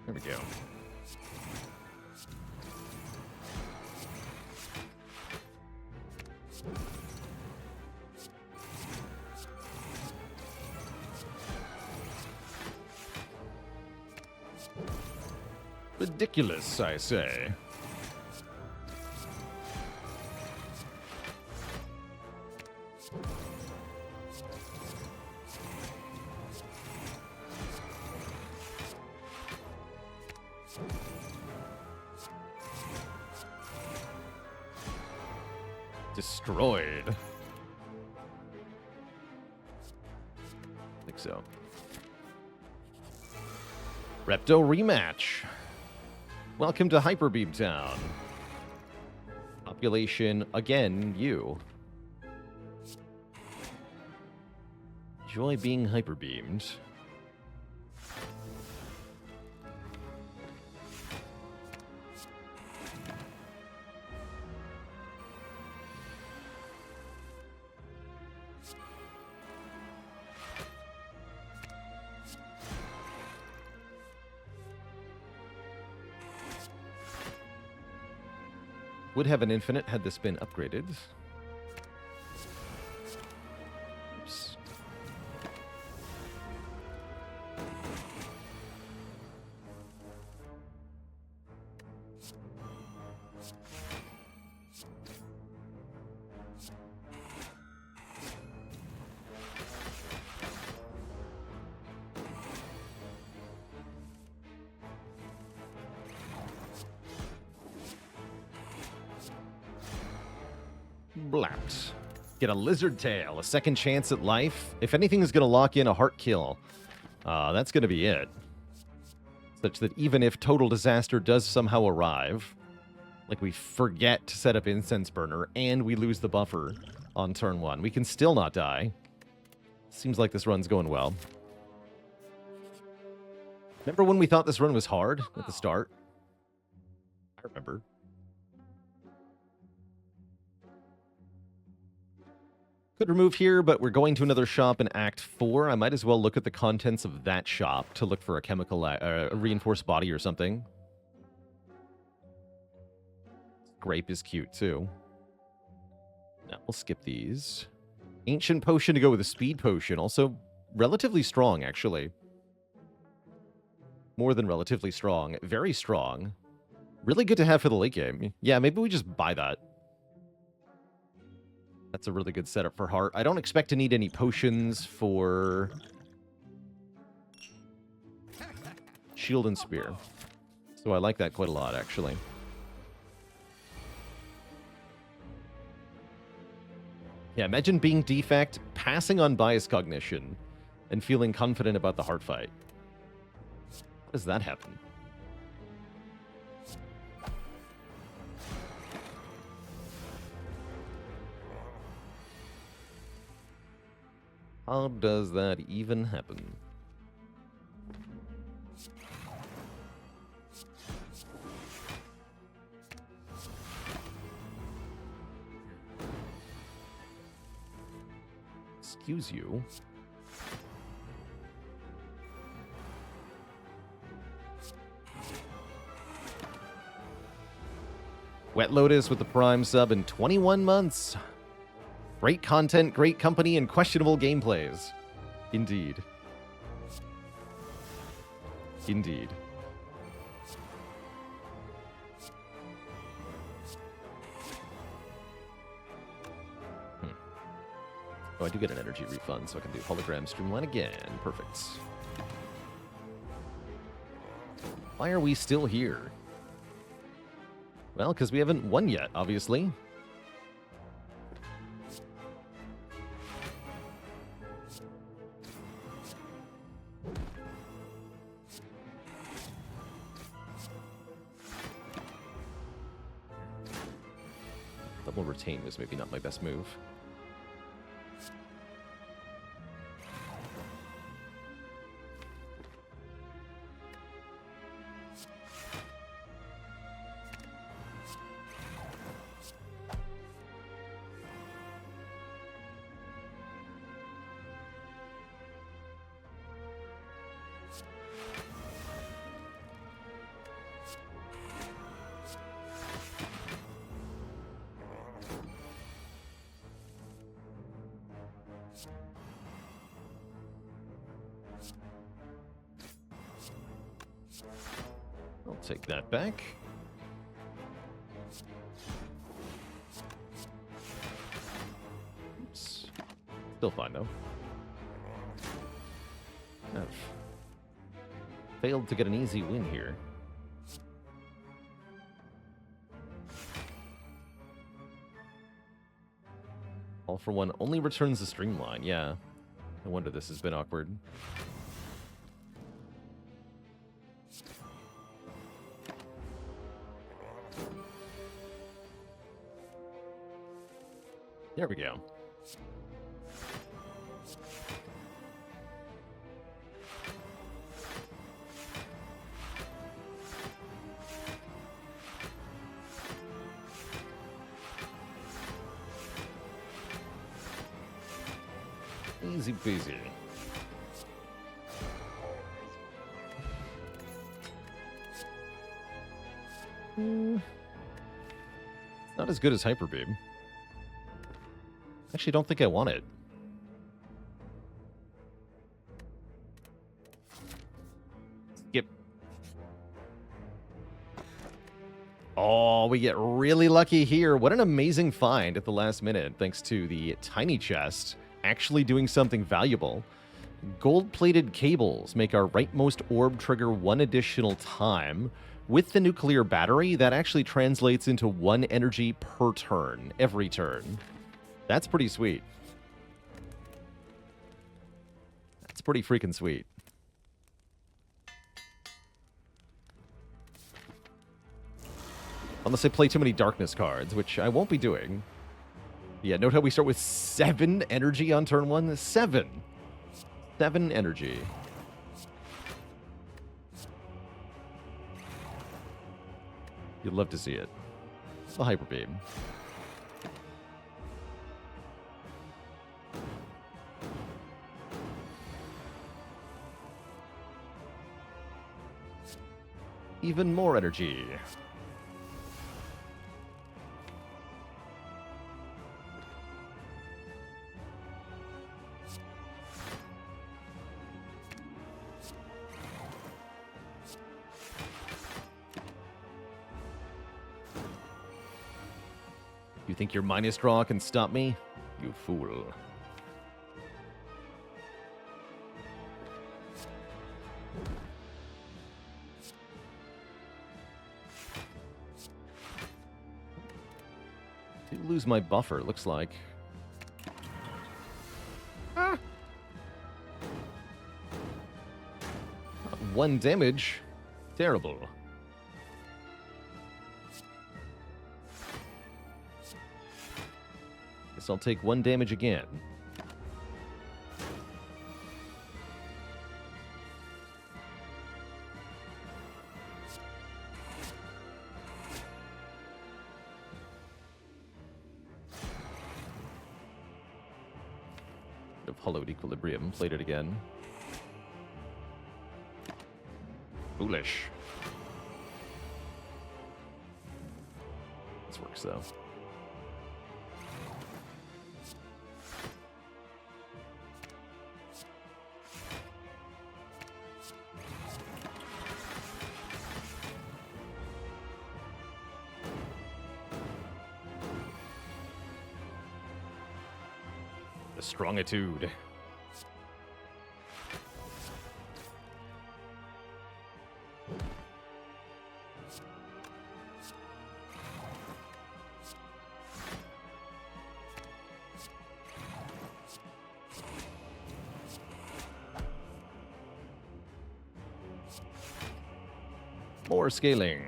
There we go. Ridiculous, I say. Destroyed. I think so. Repto rematch. Welcome to Hyperbeam Town. Population, again, you. Enjoy being hyperbeamed. Would have an infinite had this been upgraded. Oops. Blapt. Get a lizard tail, a second chance at life. If anything is going to lock in a heart kill, that's going to be it. Such that even if total disaster does somehow arrive, like we forget to set up Incense Burner and we lose the buffer on turn 1, we can still not die. Seems like this run's going well. Remember when we thought this run was hard at the start? I remember. Could remove here, but we're going to another shop in Act 4. I might as well look at the contents of that shop to look for a chemical, a reinforced body or something. Grape is cute, too. Now, we'll skip these. Ancient Potion to go with a Speed Potion. Also, relatively strong, actually. More than relatively strong. Very strong. Really good to have for the late game. Yeah, maybe we just buy that. That's a really good setup for heart. I don't expect to need any potions for shield and spear. So I like that quite a lot, actually. Yeah, imagine being Defect, passing on bias cognition, and feeling confident about the heart fight. How does that happen? How does that even happen? Excuse you. Wet Lotus with the Prime sub in 21 months. Great content, great company, and questionable gameplays. Indeed. Indeed. Oh, I do get an energy refund, so I can do hologram streamline again. Perfect. Why are we still here? Well, because we haven't won yet, obviously. Double retain was maybe not my best move. I'll take that back. Oops. Still fine, though. I've failed to get an easy win here. All for one only returns the streamline. Yeah. No wonder this has been awkward. There we go. Easy peasy. It's not as good as Hyper Beam. Actually, don't think I want it. Skip. Oh, we get really lucky here. What an amazing find at the last minute, thanks to the tiny chest actually doing something valuable. Gold-plated cables make our rightmost orb trigger one additional time. With the nuclear battery, that actually translates into 1 energy per turn, every turn. That's pretty sweet. That's pretty freaking sweet. Unless I play too many darkness cards, which I won't be doing. Yeah, note how we start with 7 energy on turn 1? 7 energy. You'd love to see it. A Hyper Beam. Even more energy. You think your minus draw can stop me? You fool. I lose my buffer, it looks like. Ah. 1 damage. Terrible. Guess I'll take 1 damage again. Of hollowed equilibrium, played it again. Foolish. This works though. Strongitude. More scaling.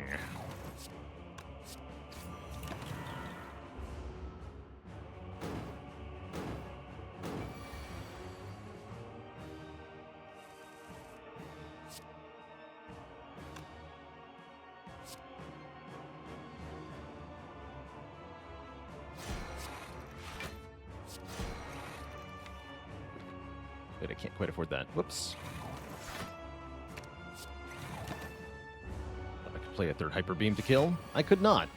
Wait, I can't quite afford that. Whoops. Thought I could play a 3rd Hyper Beam to kill. I could not.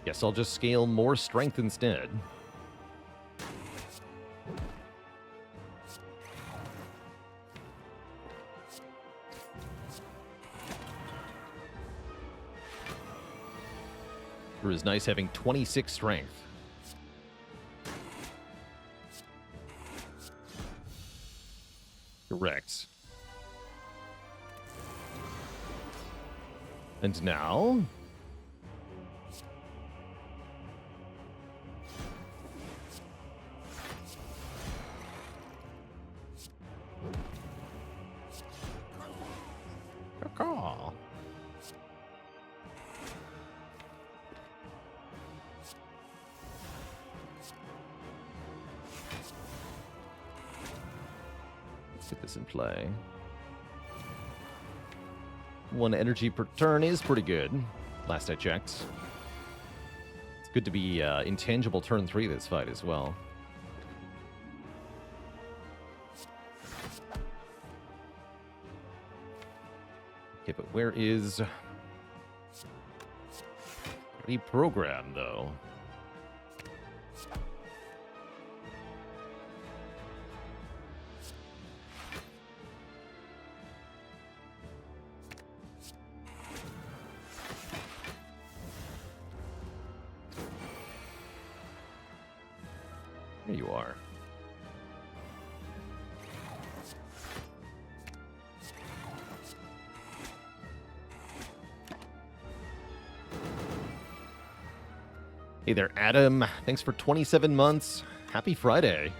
Guess I'll just scale more strength instead. Sure is nice having 26 strength. Correct. And now... Caw. Let's get this in play. 1 energy per turn is pretty good, last I checked. It's good to be intangible turn 3 this fight as well. Okay, but where is... reprogram, though? There you are. Hey there, Adam. Thanks for 27 months. Happy Friday.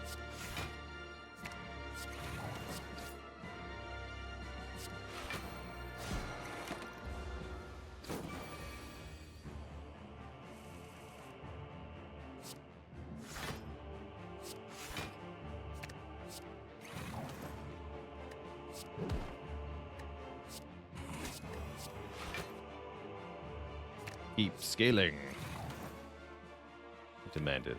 Keep scaling. Demanded.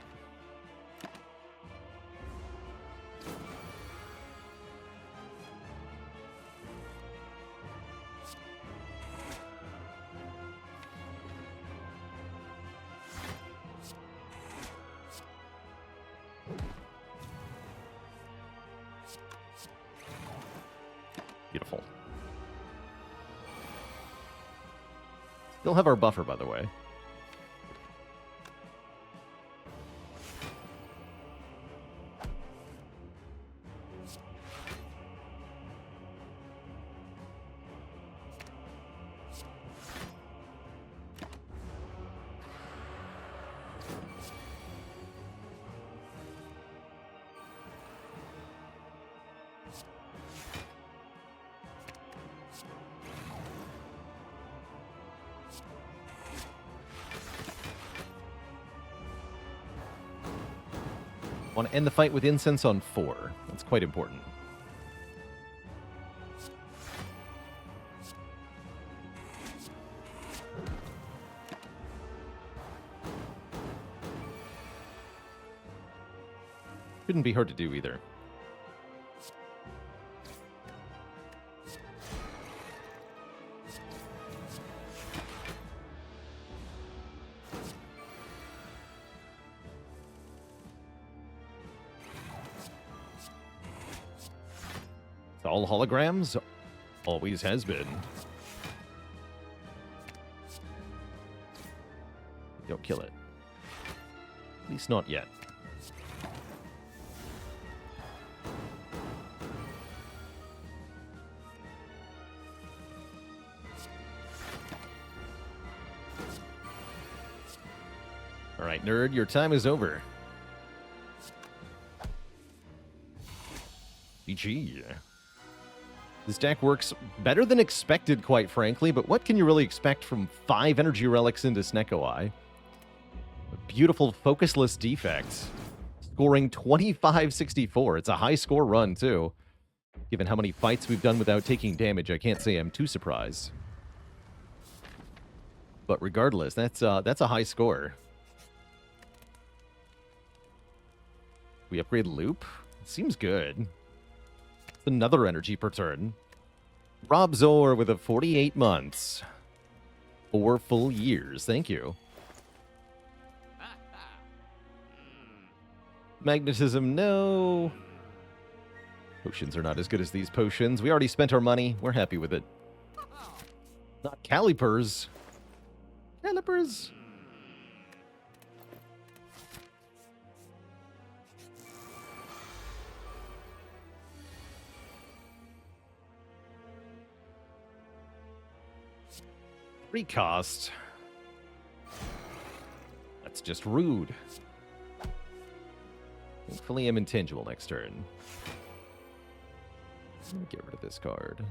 Beautiful. Still have our buffer, by the way. Want to end the fight with incense on 4. That's quite important. Shouldn't be hard to do either. All holograms? Always has been. Don't kill it. At least not yet. Alright, nerd, your time is over. GG. This deck works better than expected, quite frankly, but what can you really expect from 5 energy relics into Snecko-Eye? A beautiful focusless defect. Scoring 25-64. It's a high score run, too. Given how many fights we've done without taking damage, I can't say I'm too surprised. But regardless, that's a high score. We upgrade Loop? Seems good. Another energy per turn. Rob Zor with a 48 months. 4 full years. Thank you. Magnetism, no. Potions are not as good as these potions. We already spent our money. We're happy with it. Not calipers. Calipers. Recost. That's just rude. Hopefully I'm intangible next turn. Let me get rid of this card.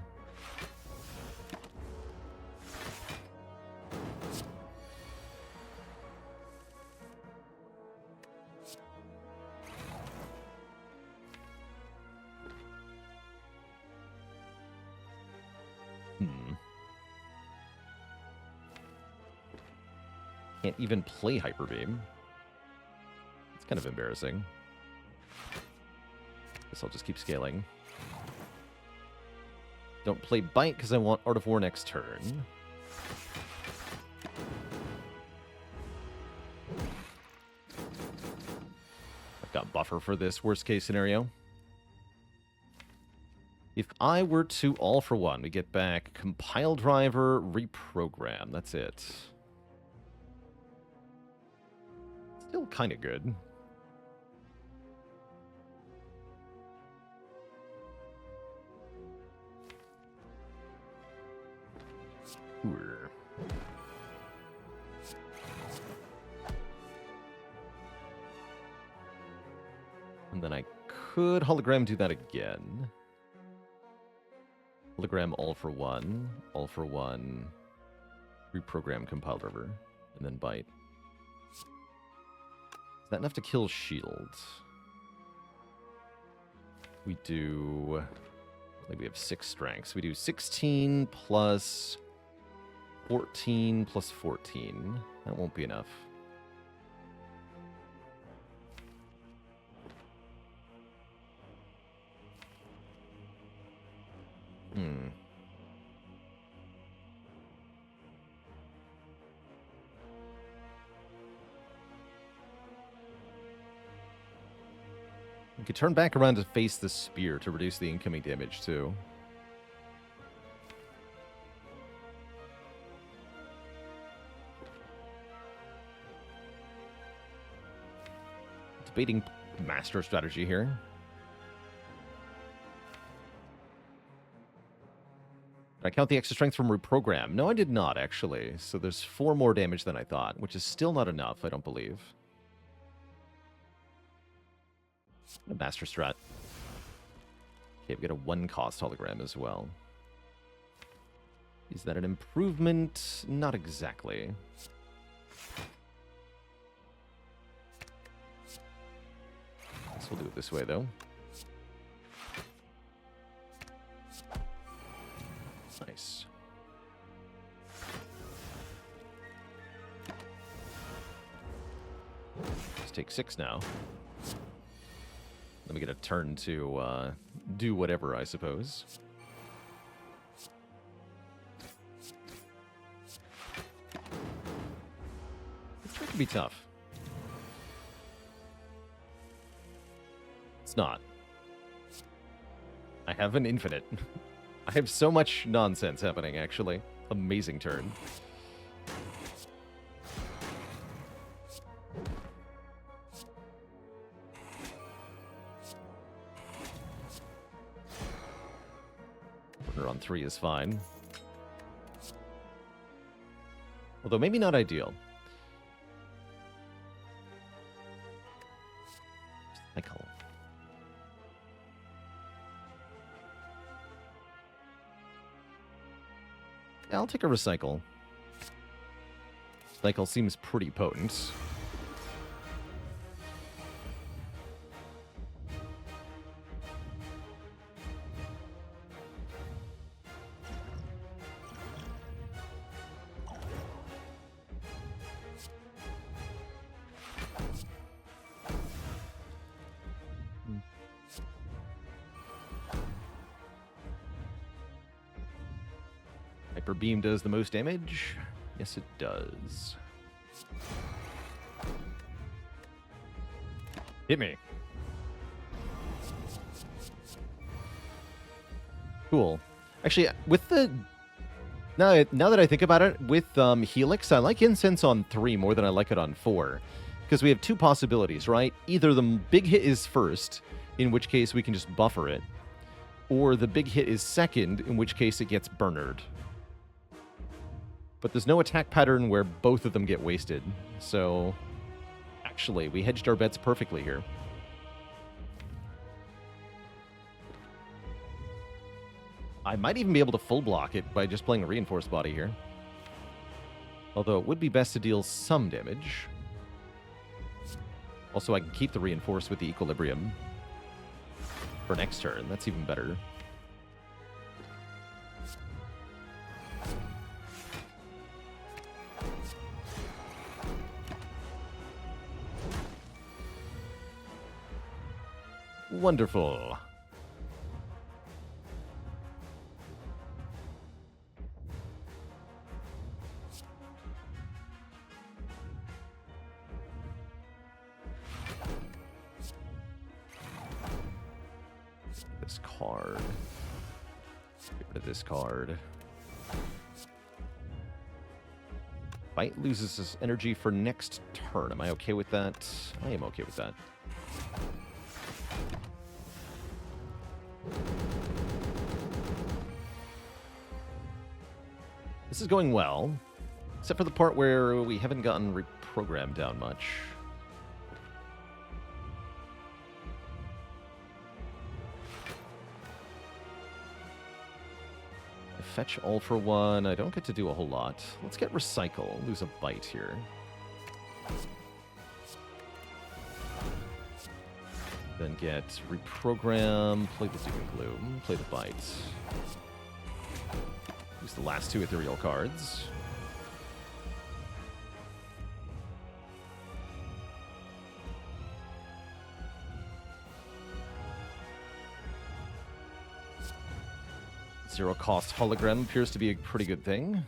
Can't even play Hyper Beam. It's kind of embarrassing. Guess I'll just keep scaling. Don't play Bite because I want Art of War next turn. I've got buffer for this worst case scenario. If I were to all for one, we get back Compile Driver, Reprogram. That's it. Still kind of good. Sure. And then I could hologram do that again. Hologram all for one, reprogram compile driver, and then bite. Is that enough to kill shield? We do... I think we have 6 strengths. We do 16 plus 14 plus 14. That won't be enough. We could turn back around to face the spear to reduce the incoming damage, too. Debating master strategy here. Did I count the extra strength from reprogram? No, I did not, actually. So there's 4 more damage than I thought, which is still not enough, I don't believe. A master strat. Okay, we got a 1-cost hologram as well. Is that an improvement? Not exactly. Guess we'll do it this way, though. Nice. Let's take 6 now. Let me get a turn to do whatever, I suppose. This could be tough. It's not. I have an infinite. I have so much nonsense happening, actually. Amazing turn. On 3 is fine. Although maybe not ideal. Cycle. Yeah, I'll take a recycle. Cycle seems pretty potent. Hyper Beam does the most damage? Yes, it does. Hit me. Cool. Actually, with the... Now that I think about it, with Helix, I like Incense on 3 more than I like it on 4. Because we have 2 possibilities, right? Either the big hit is first, in which case we can just buffer it. Or the big hit is second, in which case it gets burnered. But there's no attack pattern where both of them get wasted. So, actually, we hedged our bets perfectly here. I might even be able to full block it by just playing a reinforced body here. Although it would be best to deal some damage. Also, I can keep the reinforced with the equilibrium for next turn. That's even better. Wonderful. This card. Get rid of this card. Fight loses his energy for next turn. Am I okay with that? I am okay with that. This is going well, except for the part where we haven't gotten reprogrammed down much. I fetch all for one. I don't get to do a whole lot. Let's get recycle. Lose a bite here. Then get reprogram, play the Doom and Gloom, play the bite. Use the last two ethereal cards. Zero cost hologram appears to be a pretty good thing.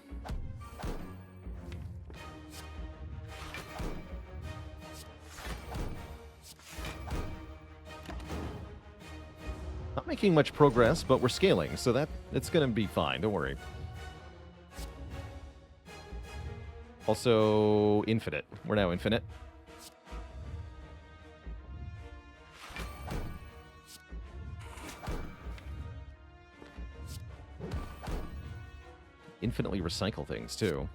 Not making much progress, but we're scaling, so that it's going to be fine. Don't worry. Also, infinite. We're now infinite. Infinitely recycle things, too.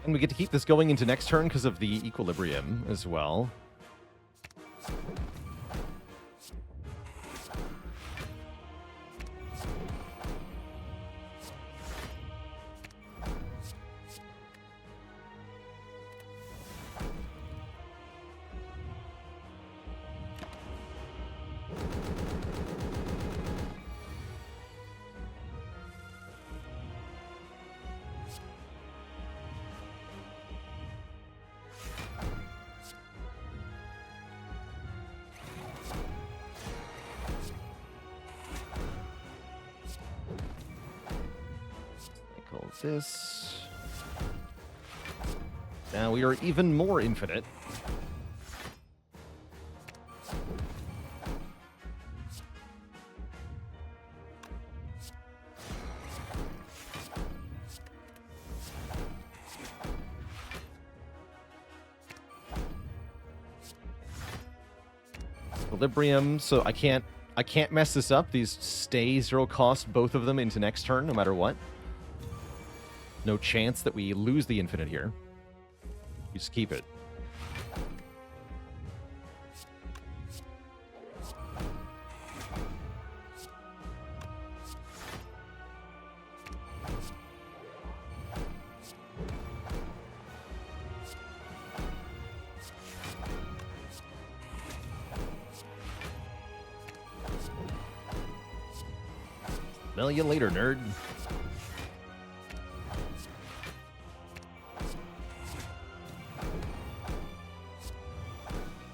And we get to keep this going into next turn because of the equilibrium as well. This. Now we are even more infinite. Equilibrium, so I can't mess this up. These stay zero cost, both of them, into next turn, no matter what. No chance that we lose the infinite here. We just keep it. Smell you later, nerd.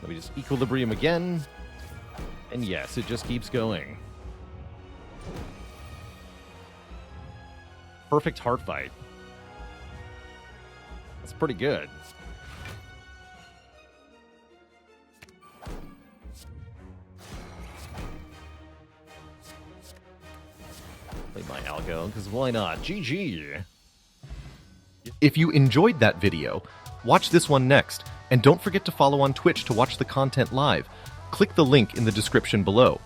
We just equilibrium again. And yes, it just keeps going. Perfect heart fight. That's pretty good. echo, because why not? GG. If you enjoyed that video, watch this one next, and don't forget to follow on Twitch to watch the content live. Click the link in the description below.